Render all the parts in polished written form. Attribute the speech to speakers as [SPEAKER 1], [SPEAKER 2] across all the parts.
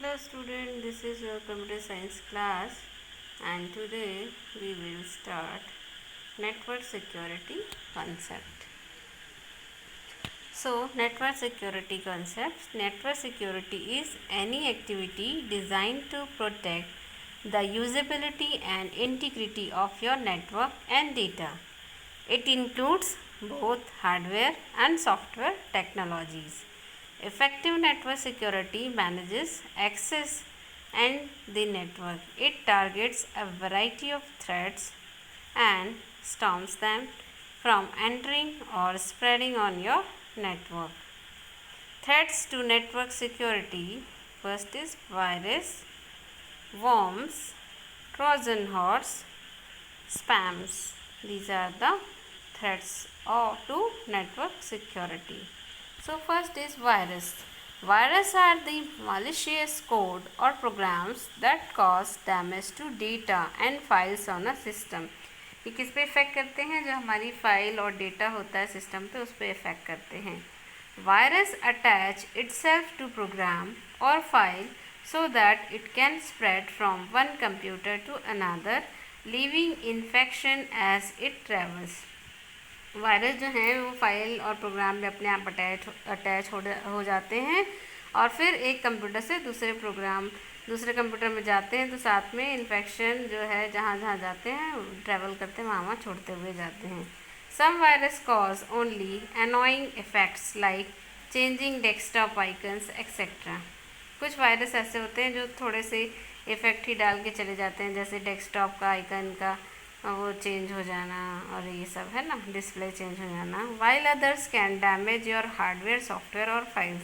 [SPEAKER 1] Hello student, this is your computer science class and today we will start network security concept. So network security concept. Network security is any activity designed to protect the usability and integrity of your network and data. It includes both hardware and software technologies. Effective network security manages access and the network. It targets a variety of threats and stops them from entering or spreading on your network. Threats to network security: first is virus, worms, Trojan horse, spams. These are the threats to network security. So first is virus. Viruses are the malicious code or programs that cause damage to data and files on a system. ये किस पे effect करते हैं? जो हमारी file और data होता है सिस्टम पे, उस पर इफ़ेक्ट करते हैं. Virus attach itself to program or file so that it can spread from one computer to another, leaving infection as it travels. Virus जो हैं वो फाइल और प्रोग्राम में अपने आप अटैच हो जाते हैं और फिर एक कंप्यूटर से दूसरे कंप्यूटर में जाते हैं, तो साथ में इन्फेक्शन जो है जहाँ जहाँ जाते हैं ट्रैवल करते हैं वहाँ छोड़ते हुए जाते हैं. Some virus cause only annoying effects like changing desktop icons etc. कुछ वायरस ऐसे होते हैं जो थोड़े से इफ़ेक्ट ही डाल के चले जाते हैं, जैसे डेस्कटॉप का आइकन का वो चेंज हो जाना और ये सब है ना, डिस्प्ले चेंज हो जाना. While others can damage your hardware, software और फाइल्स.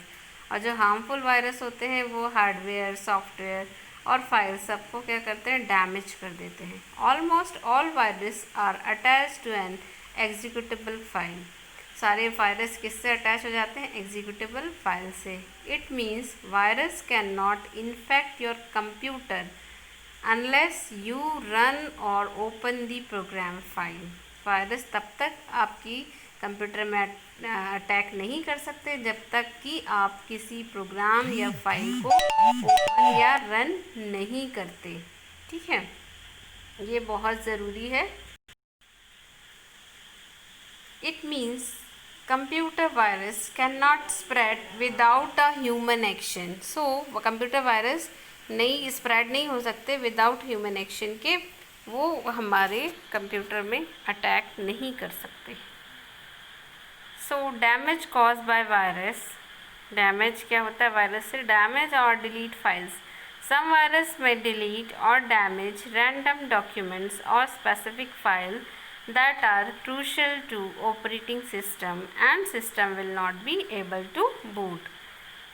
[SPEAKER 1] और जो हार्मफुल वायरस होते हैं वो हार्डवेयर, सॉफ्टवेयर और फाइल्स सबको क्या करते हैं? डैमेज कर देते हैं. Almost all virus are attach to an executable file. सारे वायरस किससे अटैच हो जाते हैं? एग्जीक्यूटेबल फाइल से. It means virus can not infect your computer unless you run or open the program file. Virus तब तक आपकी कंप्यूटर में अटैक नहीं कर सकते जब तक कि आप किसी प्रोग्राम या फाइल को ओपन या रन नहीं करते. ठीक है, ये बहुत ज़रूरी है. It means computer virus cannot spread without a human action. So computer virus नहीं स्प्रेड नहीं हो सकते विदाउट ह्यूमन एक्शन के, वो हमारे कंप्यूटर में अटैक नहीं कर सकते. So damage cause by virus. Damage क्या होता है वायरस से? Damage or delete files. Some virus में delete or damage random documents or specific file that are crucial to operating system and system will not be able to boot.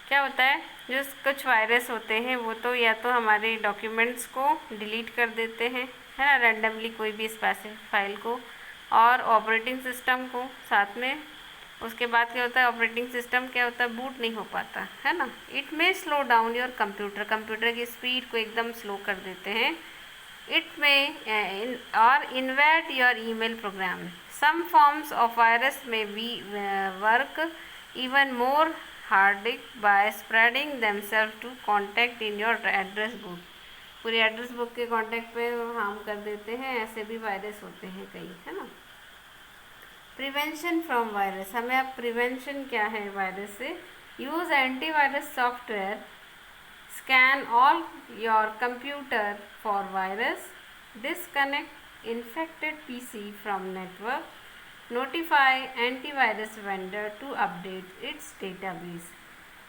[SPEAKER 1] क्या होता है? जो कुछ वायरस होते हैं वो तो या तो हमारे डॉक्यूमेंट्स को डिलीट कर देते हैं, है ना, रैंडमली कोई भी स्पेसिफिक फाइल को, और ऑपरेटिंग सिस्टम को साथ में. उसके बाद क्या होता है? ऑपरेटिंग सिस्टम क्या होता है? बूट नहीं हो पाता, है ना. It may slow down your computer की स्पीड को एकदम स्लो कर देते हैं. It may or invade your email program. Some forms of virus may be work even more harder by spreading themselves to contact in your address book. पूरी address book के contact पे harm कर देते हैं. ऐसे भी वायरस होते हैं कई, है ना. Prevention from virus. हमें अब प्रिवेंशन क्या है वायरस से? Use antivirus software. Scan all your computer for virus. Disconnect infected PC from network. Notify antivirus vendor to update its database.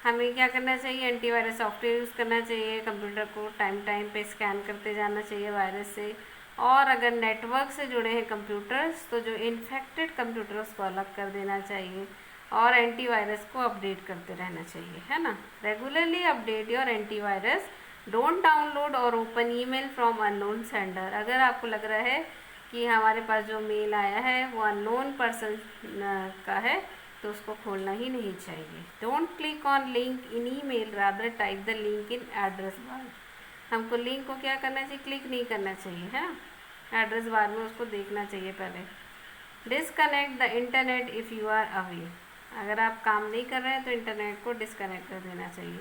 [SPEAKER 1] हमें क्या करना चाहिए? एंटीवायरस सॉफ्टवेयर यूज़ करना चाहिए. कंप्यूटर को टाइम पे स्कैन करते जाना चाहिए वायरस से. और अगर नेटवर्क से जुड़े हैं कंप्यूटर्स तो जो इन्फेक्टेड कंप्यूटर उसको अलग कर देना चाहिए और एंटीवायरस को अपडेट करते रहना चाहिए, है ना. Regularly update your antivirus. Don't download or open email from unknown sender. अगर आपको लग रहा है कि हमारे पास जो मेल आया है वो अननोन पर्सन का है तो उसको खोलना ही नहीं चाहिए. Don't click on link in email, rather type the link in address bar. हमको लिंक को क्या करना चाहिए? क्लिक नहीं करना चाहिए, है ना. एड्रेस बार में उसको देखना चाहिए पहले. Disconnect the internet if you are away. अगर आप काम नहीं कर रहे हैं तो इंटरनेट को डिसकनेक्ट कर देना चाहिए.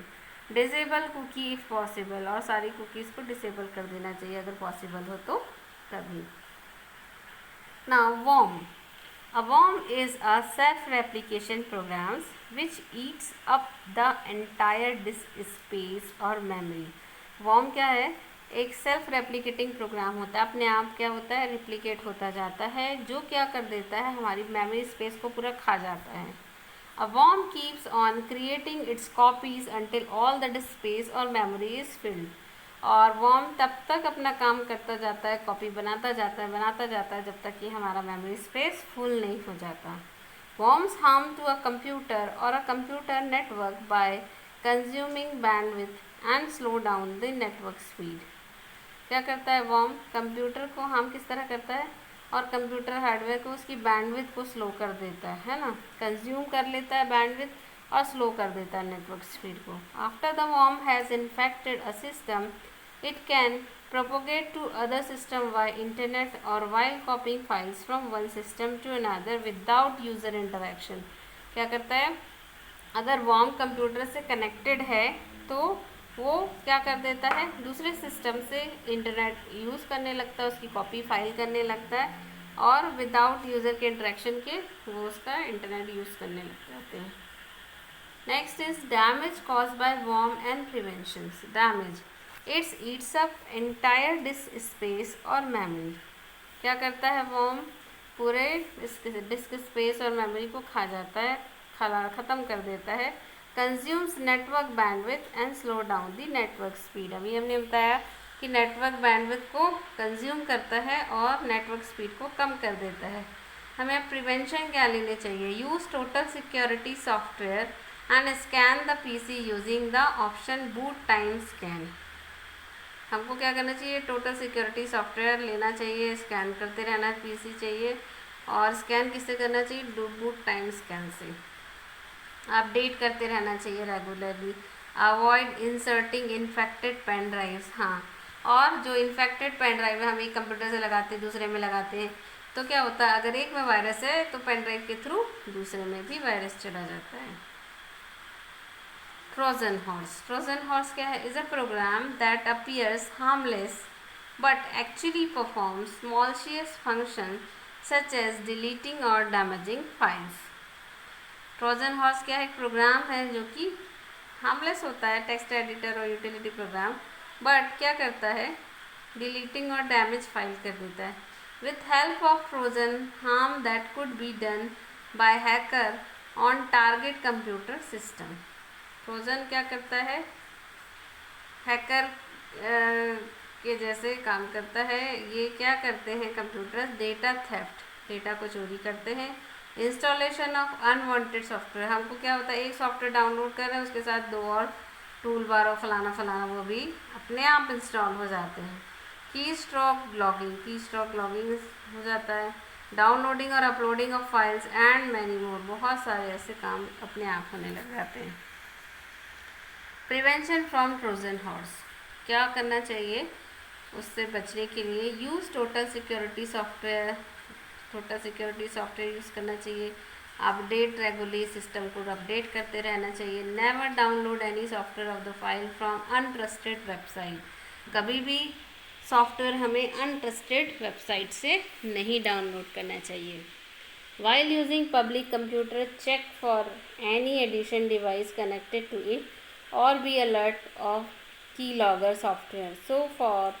[SPEAKER 1] डिसेबल कुकी इफ़ पॉसिबल, और सारी कुकीज़ को डिसेबल कर देना चाहिए अगर पॉसिबल हो तो तभी। Now worm, a worm is a self-replication program which eats up the entire disk space और memory। worm क्या है? एक सेल्फ रेप्लिकेटिंग प्रोग्राम होता है, अपने आप क्या होता है, रिप्लिकेट होता जाता है, जो क्या कर देता है, हमारी मेमोरी स्पेस को पूरा खा जाता है। A worm keeps on creating its copies until all the disk space और memory is filled। और वर्म तब तक अपना काम करता जाता है, कॉपी बनाता जाता है जब तक कि हमारा मेमोरी स्पेस फुल नहीं हो जाता। Worms harm to a computer or a computer network by consuming bandwidth and slow down the network speed. क्या करता है वर्म? कंप्यूटर को हार्म किस तरह करता है, और कंप्यूटर हार्डवेयर को, उसकी बैंडविड्थ को स्लो कर देता है ना, कंज्यूम कर लेता है बैंडविड्थ और स्लो कर देता है नेटवर्क स्पीड को। After the worm has infected a system, it can propagate to other system via internet or while copying files from one system to another without user interaction। क्या करता है, अगर worm computer से connected है तो वो क्या कर देता है, दूसरे सिस्टम से इंटरनेट यूज़ करने लगता है, उसकी कॉपी फाइल करने लगता है, और विदाउट यूज़र के इंटरेक्शन के वो उसका इंटरनेट यूज़ करने लग जाते हैं। Next is damage cause bye worm and preventions. Damage, it's Yeats up entire disc space और मेमोरी। क्या करता है वर्म? पूरे डिस्क स्पेस और मेमोरी को खा जाता है, ख़त्म कर देता है। Consumes network bandwidth and slow down the network speed. अभी हमने बताया कि नेटवर्क बैंडविड्थ को कंज्यूम करता है और नेटवर्क स्पीड को कम कर देता है। हमें प्रिवेंशन क्या लेने चाहिए? Use total security software and scan the PC using the option boot time scan. हमको क्या करना चाहिए? टोटल सिक्योरिटी सॉफ्टवेयर लेना चाहिए, स्कैन करते रहना पीसी चाहिए, और स्कैन किससे करना चाहिए? बूट टाइम स्कैन से। अपडेट करते रहना चाहिए regularly. Avoid inserting infected pen drives. हाँ, और जो इन्फेक्टेड पेन ड्राइव है हम एक कंप्यूटर से लगाते हैं, दूसरे में लगाते हैं, तो क्या होता है, अगर एक में वायरस है तो पेन ड्राइव के थ्रू दूसरे में भी वायरस चला जाता है। Trojan horse. ट्रोजन हॉर्स क्या है? Is a program that appears harmless but actually performs malicious function such as deleting और डैमेजिंग फाइल्स। ट्रोजन हॉर्स क्या है? एक प्रोग्राम है जो कि हार्मलेस होता है, टेक्स्ट एडिटर और यूटिलिटी प्रोग्राम, बट क्या करता है, डिलीटिंग और डैमेज फाइल कर देता है। With help of Trojan harm that could be done by hacker on target computer system. Trojan क्या करता है? हैकर के जैसे काम करता है। ये क्या करते हैं कंप्यूटर? डेटा थेफ्ट, डेटा को चोरी करते हैं। इंस्टॉलेशन ऑफ अनवांटेड सॉफ्टवेयर, हमको क्या होता है, एक सॉफ्टवेयर डाउनलोड कर रहे हैं, उसके साथ दो और टूल बार और फलाना फलाना वो भी अपने आप इंस्टॉल हो जाते हैं। की स्ट्रोक लॉगिंग, की स्ट्रोक लॉगिंग हो जाता है। डाउनलोडिंग और uploading of files and many more, बहुत सारे ऐसे काम अपने आप होने लग जाते हैं। प्रिवेंशन फ्रॉम ट्रोजन हॉर्स, क्या करना चाहिए उससे बचने के लिए? Use total security software, total security software use करना चाहिए। अपडेट रेगुलरली, सिस्टम को अपडेट करते रहना चाहिए। Never download any software of the file from untrusted website, कभी भी सॉफ्टवेयर हमें अनट्रस्टेड वेबसाइट से नहीं डाउनलोड करना चाहिए। While using public computer, check for any addition device connected to it और be alert of key logger software. So for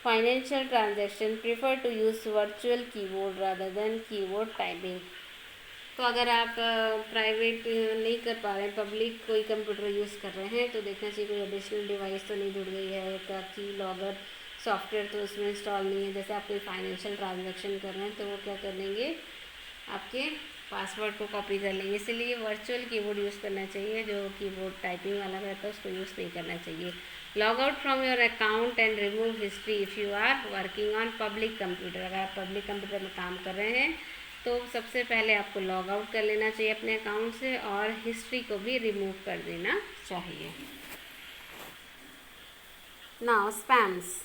[SPEAKER 1] financial transaction prefer to use virtual keyboard rather than keyboard typing. तो अगर आप private नहीं कर पा रहे हैं, public कोई कंप्यूटर यूज़ कर रहे हैं, तो देखना चाहिए कोई एडिशनल डिवाइस तो नहीं जुड़ गई है, क्या की लॉगर सॉफ्टवेयर तो उसमें इंस्टॉल नहीं है। जैसे आप कोई फाइनेंशियल ट्रांजैक्शन कर रहे हैं तो वो क्या कर लेंगे, आपके पासवर्ड को कॉपी कर लेंगे। इसलिए वर्चुअल कीबोर्ड यूज़ करना चाहिए, जो कीबोर्ड टाइपिंग वाला रहता है उसको यूज़ नहीं करना चाहिए। Log out from your account and remove history if you are working on public computer. अगर आप पब्लिक कंप्यूटर में काम कर रहे हैं तो सबसे पहले आपको लॉग आउट कर लेना चाहिए अपने अकाउंट से, और हिस्ट्री को भी रिमूव कर देना चाहिए। Now spams.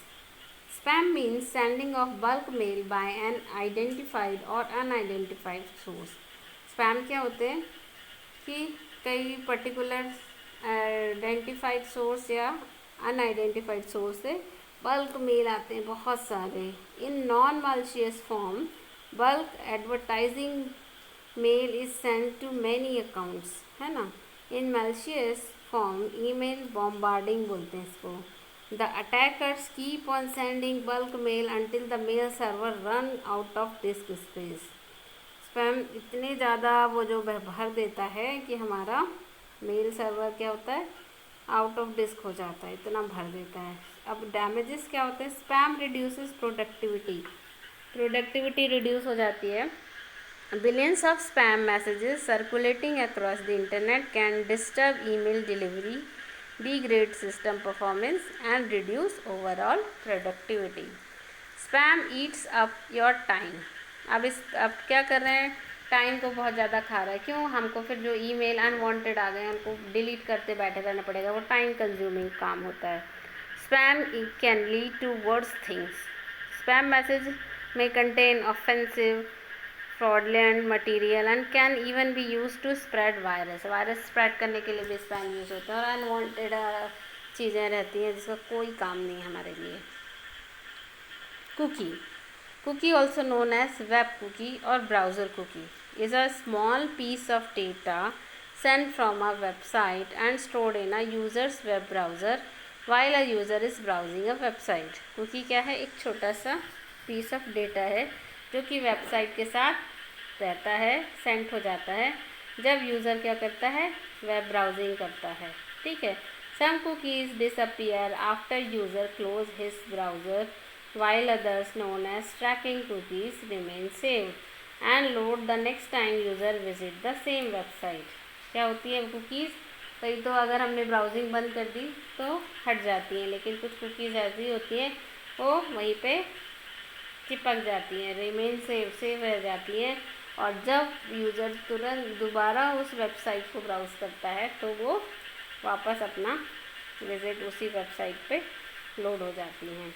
[SPEAKER 1] Spam means sending of bulk mail by an identified or unidentified source. Spam क्या होते हैं कि कई पर्टिकुलर आइडेंटिफाइड सोर्स या अनआइडेंटिफाइड सोर्स से बल्क मेल आते हैं बहुत सारे। In non malicious form bulk advertising mail is send to many accounts, है ना। In malicious form email bombarding बोलते हैं इसको। The attackers keep on sending bulk mail until the mail server run out of disk space. Spam इतने ज़्यादा वो जो भर देता है कि हमारा मेल सर्वर क्या होता है, आउट ऑफ डिस्क हो जाता है, इतना भर देता है। अब डैमेजेस क्या होते हैं? स्पैम रिड्यूसेस प्रोडक्टिविटी रिड्यूस हो जाती है। Billions of spam messages circulating across the internet can disturb email delivery, degrade system performance and reduce overall productivity. Spam eats up your time. अब क्या कर रहे हैं, टाइम को बहुत ज़्यादा खा रहा है। क्यों? हमको फिर जो ईमेल अनवांटेड आ गए हैं उनको डिलीट करते बैठे रहना पड़ेगा, वो टाइम कंज्यूमिंग काम होता है। Spam can lead to worse things. Spam message may contain offensive, fraudulent material and can even be used to spread virus spread करने के लिए भी स्पैम यूज़ होता है। और अनवांटेड चीज़ें रहती हैं जिसका कोई काम नहीं है हमारे लिए। Cookie also known as web cookie or browser cookie is a small piece of data sent from a website and stored in a user's web browser while a user is browsing a website. Cookie क्या है? एक छोटा सा piece of data है जो कि website के साथ रहता है, सेंड हो जाता है जब यूज़र क्या करता है, वेब ब्राउजिंग करता है। ठीक है। Some cookies disappear after user close his browser while others known as tracking cookies remain saved and load the next time user visit the same website. क्या होती है कुकीज़? कई तो अगर हमने ब्राउजिंग बंद कर दी तो हट जाती हैं, लेकिन कुछ कुकीज़ ऐसी होती हैं वो वहीं पे चिपक जाती हैं, रिमेन सेव रह जाती हैं, और जब यूज़र तुरंत दोबारा उस वेबसाइट को ब्राउज़ करता है तो वो वापस अपना विज़िट उसी वेबसाइट पे लोड हो जाती हैं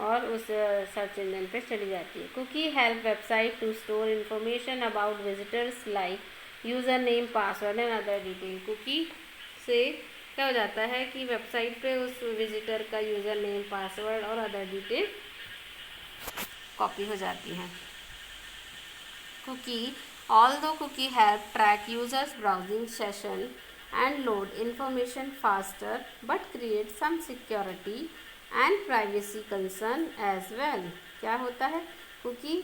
[SPEAKER 1] और उस सर्च इंजन पे चली जाती है। Cookie help website to store information about visitors like user name, password and other detail. Cookie से क्या हो जाता है कि वेबसाइट पे उस विजिटर का यूज़र नेम, पासवर्ड और अदर डिटेल कॉपी हो जाती हैं। Cookie although cookie help track users browsing session and load information faster but create some security and privacy concern as well. क्या होता है? कुकी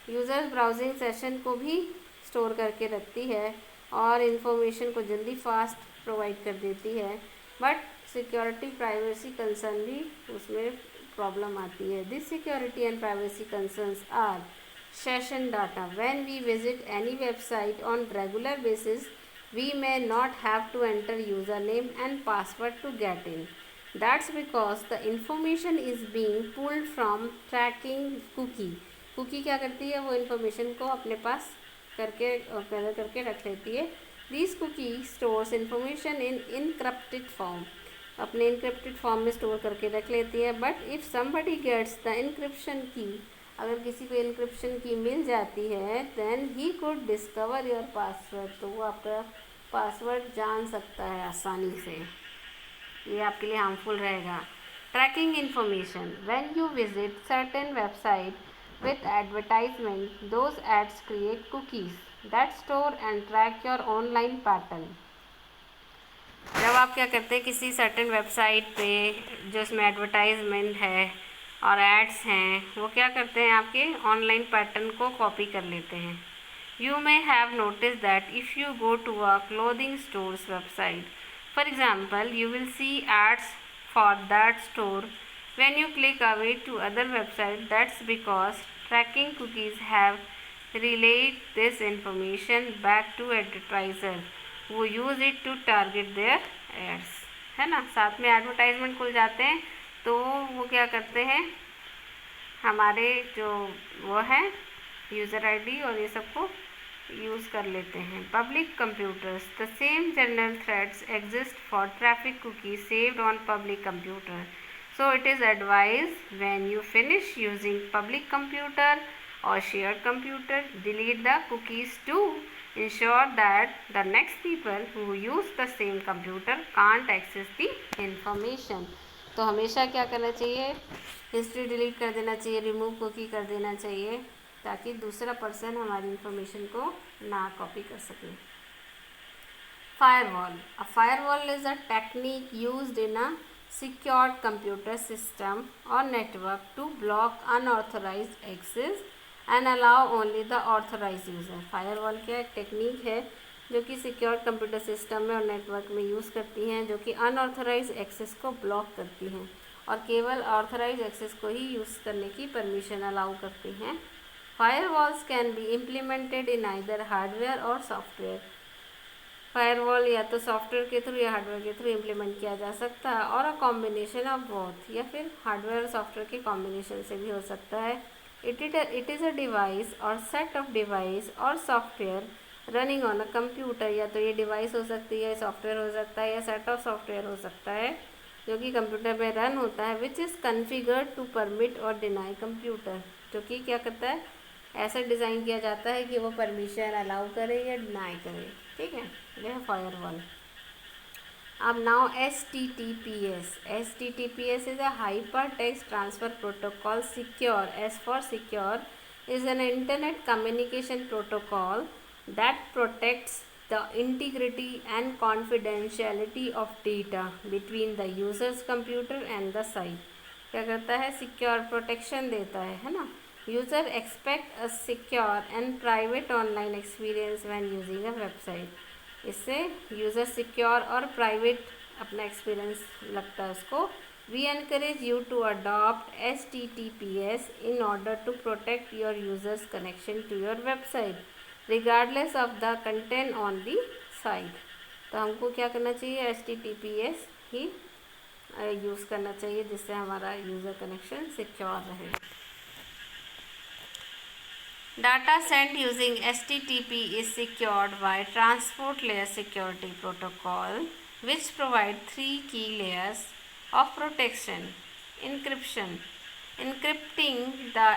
[SPEAKER 1] यूज़र्स ब्राउजिंग सेशन को भी store करके रखती है और इन्फॉर्मेशन को जल्दी फास्ट प्रोवाइड कर देती है, बट सिक्योरिटी प्राइवेसी कंसर्न भी उसमें प्रॉब्लम आती है। This security and privacy concerns are session data. When we visit any website on regular basis, we may not have to enter username and password to get in. That's because the information is being pulled from tracking cookie. Cookie क्या करती है? वो information को अपने पास करके रख लेती है। These cookie stores information in encrypted form. अपने encrypted form में store करके रख लेती है। But if somebody gets the encryption key, अगर किसी को encryption की मिल जाती है, then he could discover your password. तो वो आपका पासवर्ड जान सकता है आसानी से, ये आपके लिए हार्मफुल रहेगा। Tracking information. When you visit certain website with advertisement, those ads create cookies that store and track your online pattern. जब आप क्या करते हैं, किसी सर्टेन वेबसाइट पे जो उसमें एडवर्टाइजमेंट है और एड्स हैं, वो क्या करते हैं, आपके ऑनलाइन पैटर्न को कॉपी कर लेते हैं. You may have noticed that if you go to a clothing store's website, for example, you will see ads for that store. When you click away to other websites, that's because tracking cookies have relayed this information back to advertiser who use it to target their ads. है ना, साथ में advertisement खुल जाते हैं तो वो क्या करते हैं, हमारे जो वो है यूज़र आईडी और ये सबको यूज़ कर लेते हैं. Public computers. The same general threats exist for traffic cookie saved on public computer. So it is advise when you finish using public computer or shared computer, delete the cookies to ensure that the next people who use the same computer can't access the information. तो हमेशा क्या करना चाहिए, history delete कर देना चाहिए, remove cookie कर देना चाहिए, ताकि दूसरा पर्सन हमारी इंफॉर्मेशन को ना कॉपी कर सके. Firewall. A firewall is a technique used in a secured computer system or network to block unauthorized access and allow only the authorized user. Firewall क्या एक टेक्निक है जो कि सिक्योर कंप्यूटर सिस्टम में और नेटवर्क में यूज़ करती हैं, जो कि अनऑथराइज एक्सेस को ब्लॉक करती हैं और केवल ऑथराइज एक्सेस को ही यूज़ करने की परमिशन अलाउ करती हैं. Firewalls can be implemented in either hardware और सॉफ्टवेयर. फायरवॉल या तो सॉफ्टवेयर के थ्रू या हार्डवेयर के थ्रू इम्प्लीमेंट किया जा सकता है, और अ कॉम्बिनेशन ऑफ बोथ, या फिर हार्डवेयर और सॉफ्टवेयर के कॉम्बिनेशन से भी हो सकता है. इट इज़ अ डिवाइस और सेट ऑफ डिवाइस और software running on a computer. या तो ये डिवाइस हो सकती है, सॉफ्टवेयर हो सकता है, या सेट ऑफ सॉफ्टवेयर हो सकता है जो कि कंप्यूटर में रन होता है, which is configured to permit और डिनाई कंप्यूटर. जो कि क्या करता है, ऐसा डिज़ाइन किया जाता है कि वो परमिशन अलाउ करे या डिनाई करे. ठीक है, ये है फायरवॉल. अब now HTTPS. HTTPS is a hypertext transfer protocol. Secure, S for secure, is an internet communication protocol that protects the integrity and confidentiality of data between the user's computer and the site. क्या करता है, secure protection देता है ना. User expect a secure and private online experience when using a website. इससे user secure और private अपना experience लगता है उसको. We encourage you to adopt HTTPS in order to protect your users connection to your website regardless of the content on the site. तो हमको क्या करना चाहिए, HTTPS ही यूज़ करना चाहिए जिससे हमारा यूज़र कनेक्शन सिक्योर रहे. Data sent using HTTP is secured by Transport Layer Security Protocol, which provide 3 key layers of protection. Encryption. Encrypting the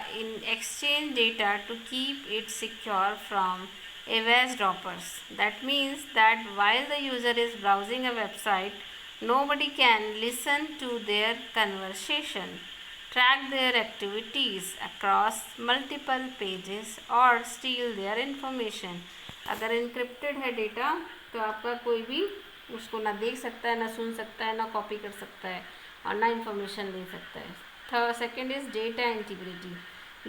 [SPEAKER 1] exchange data to keep it secure from eavesdroppers. That means that while the user is browsing a website, nobody can listen to their conversation, track their activities across multiple pages or steal their information. अगर encrypted है data तो आपका कोई भी उसको ना देख सकता है, ना सुन सकता है, ना कॉपी कर सकता है और ना इंफॉर्मेशन ले सकता है. Second is data integrity.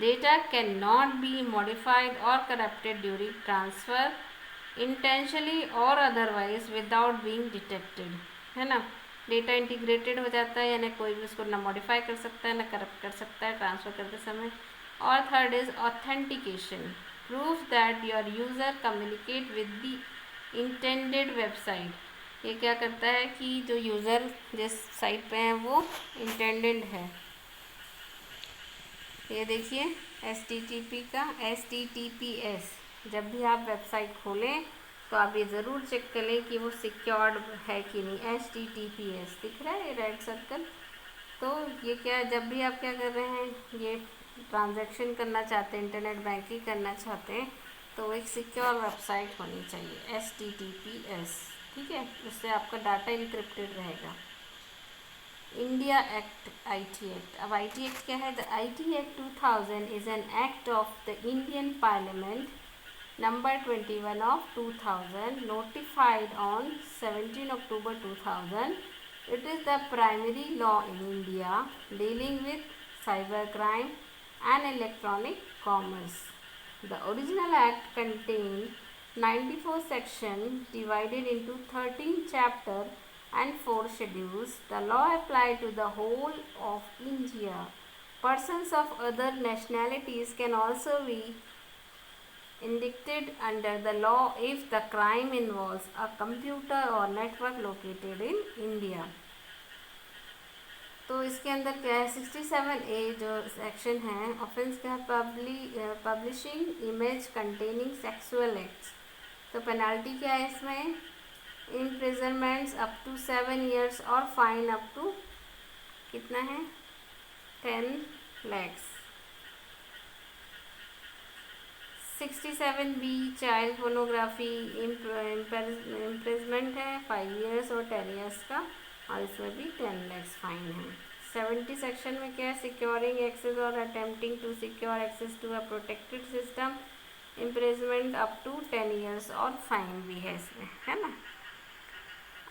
[SPEAKER 1] Data can not be modified और करप्टेड ड्यूरिंग ट्रांसफ़र इंटेंशनली और अदरवाइज विदाउट बीइंग डिटेक्टेड. है ना, डेटा इंटीग्रेटेड हो जाता है, यानी कोई भी उसको ना मॉडिफाई कर सकता है ना करप्ट कर सकता है ट्रांसफ़र करते समय. और third is authentication. Prove that your user communicate with the intended website. ये क्या करता है कि जो यूज़र जिस साइट पे है वो इंटेंडेड है. ये देखिए HTTP का HTTPS. जब भी आप वेबसाइट खोलें तो आप ये ज़रूर चेक कर लें कि वो सिक्योर्ड है कि नहीं. HTTPS दिख रहा है ये रेड सर्कल. तो ये क्या, जब भी आप क्या कर रहे हैं, ये ट्रांजैक्शन करना चाहते हैं, इंटरनेट बैंकिंग करना चाहते हैं, तो एक सिक्योर वेबसाइट होनी चाहिए HTTPS. ठीक है, उससे आपका डाटा इनक्रिप्टेड रहेगा. India act, IT act. अब IT एक्ट क्या है, the IT act 2000 is an act of the Indian parliament number 21 of 2000, notified on 17 October 2000. It is the primary law in India dealing with cybercrime and electronic commerce. The original act contained 94 sections divided into 13 chapters and 4 schedules. The law applied to the whole of India. Persons of other nationalities can also be indicted under the law if the crime involves a computer or network located in India. तो इसके अंदर क्या है, 67A जो section है, offence क्या है, publishing image containing sexual acts. तो पेनल्टी क्या है इसमें, इम्प्रिजनमेंट्स अप टू 7 years और फाइन अप टू कितना है 10 lakhs. 67B child pornography imprisonment है 5 years और 10 years का, और इसमें भी 10 lakhs फाइन है। 70 सेक्शन में क्या है, सिक्योरिंग एक्सेस और attempting to secure access to a protected system, imprisonment up to 10 years और फाइन भी है इसमें, है ना।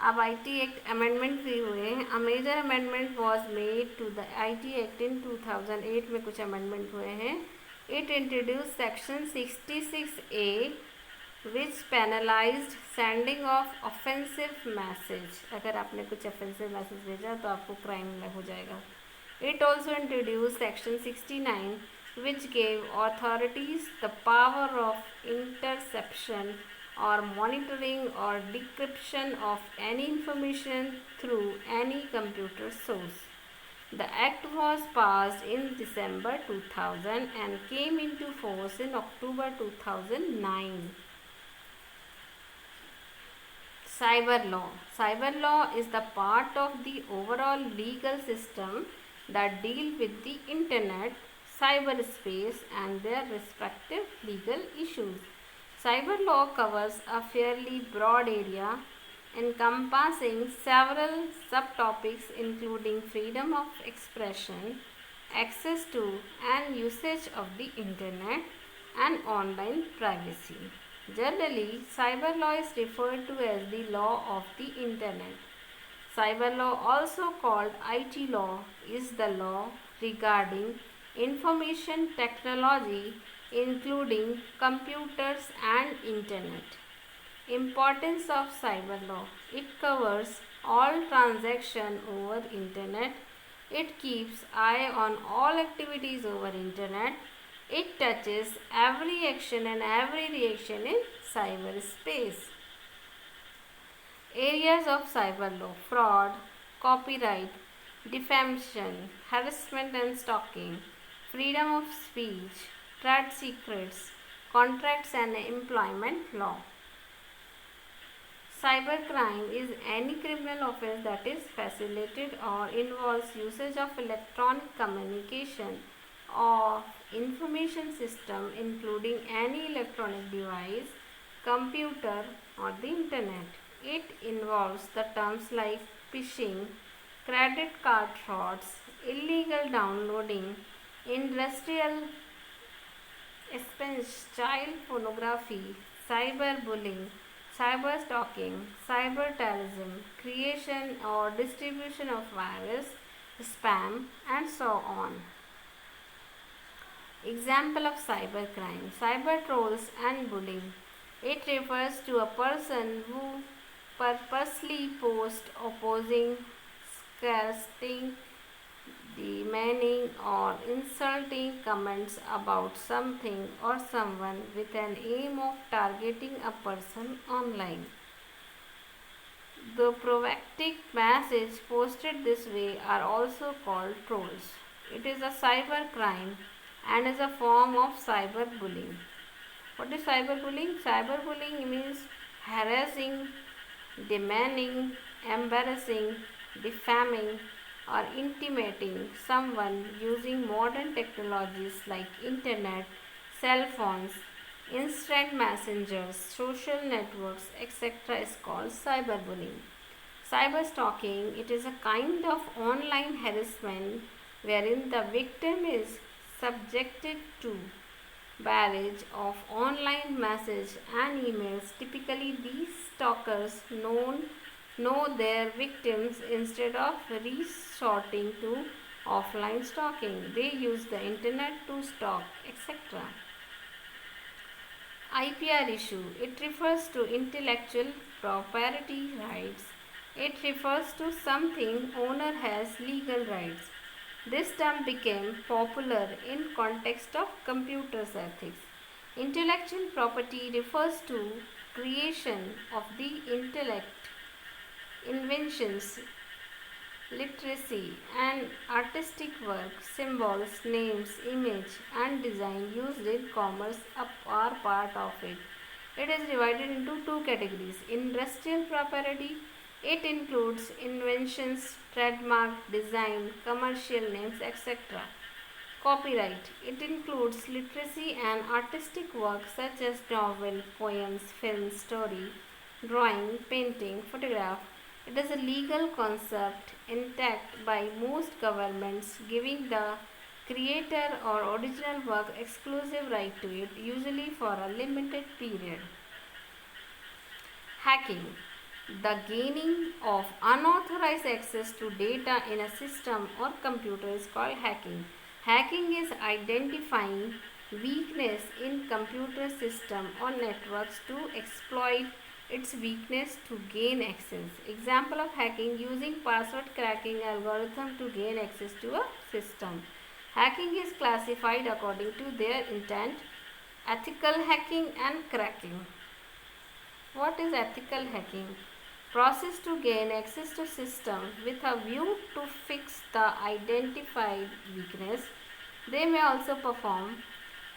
[SPEAKER 1] अब आईटी एक्ट अमेंडमेंट भी हुए हैं। A major amendment was made to the IT act in 2008 में कुछ अमेंडमेंट हुए हैं। It introduce section 66A which penalized sending of offensive message. अगर आपने कुछ ऑफेंसिव मैसेज भेजा तो आपको क्राइम हो जाएगा। It also introduce section 69 which gave authorities the power of interception or monitoring or decryption of any information through any computer source. The act was passed in December 2000 and came into force in October 2009. Cyber law. Cyber law is the part of the overall legal system that deal with the internet, cyberspace and their respective legal issues. Cyber law covers a fairly broad area encompassing several subtopics including freedom of expression, access to and usage of the internet, and online privacy. Generally, cyber law is referred to as the law of the internet. Cyber law, also called IT law, is the law regarding information technology including computers and internet. Importance of cyber law. It covers all transaction over internet. It keeps eye on all activities over internet. It touches every action and every reaction in cyberspace. Areas of cyber law: fraud, copyright, defamation, harassment and stalking, freedom of speech, trade secrets, contracts and employment law. Cybercrime is any criminal offense that is facilitated or involves usage of electronic communication of information system including any electronic device, computer or the internet. It involves the terms like phishing, credit card frauds, illegal downloading, industrial espionage, child pornography, cyberbullying, cyber stalking, cyber terrorism, creation or distribution of virus, spam and so on. Example of cybercrime: cyber trolls and bullying. It refers to a person who purposely posts opposing, scathing, demeaning or insulting comments about something or someone with an aim of targeting a person online. The provocative messages posted this way are also called trolls. It is a cyber crime and is a form of cyberbullying. What is cyberbullying? Cyberbullying means harassing, demeaning, embarrassing, defaming or intimating someone using modern technologies like internet, cell phones, instant messengers, social networks, etc. is called cyberbullying. Cyber stalking, it is a kind of online harassment wherein the victim is subjected to barrage of online messages and emails. Typically, these stalkers know their victims instead of resorting to offline stalking. They use the internet to stalk, etc. IPR issue. It refers to intellectual property rights. It refers to something owner has legal rights. This term became popular in context of computers ethics. Intellectual property refers to creation of the intellect, inventions, literacy and artistic work, symbols, names, image and design used in commerce are part of it. It is divided into two categories. Industrial property, it includes inventions, trademark, design, commercial names, etc. Copyright. It includes literacy and artistic works such as novel, poems, film, story, drawing, painting, photograph. It is a legal concept intact by most governments, giving the creator or original work exclusive right to it, usually for a limited period. Hacking. The gaining of unauthorized access to data in a system or computer is called hacking. Hacking is identifying weakness in computer system or networks to exploit its weakness to gain access. Example of hacking: using password cracking algorithm to gain access to a system. Hacking is classified according to their intent: ethical hacking and cracking. What is ethical hacking? Process to gain access to system with a view to fix the identified weakness. They may also perform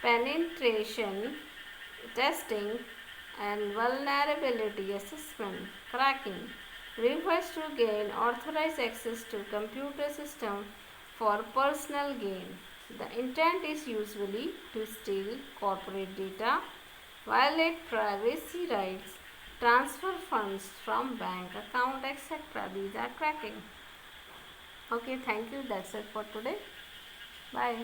[SPEAKER 1] penetration testing and vulnerability assessment. Cracking refers to gain authorized access to computer system for personal gain. The intent is usually to steal corporate data, violate privacy rights, transfer funds from bank account, etc. These are cracking. Okay, thank you. That's it for today. Bye.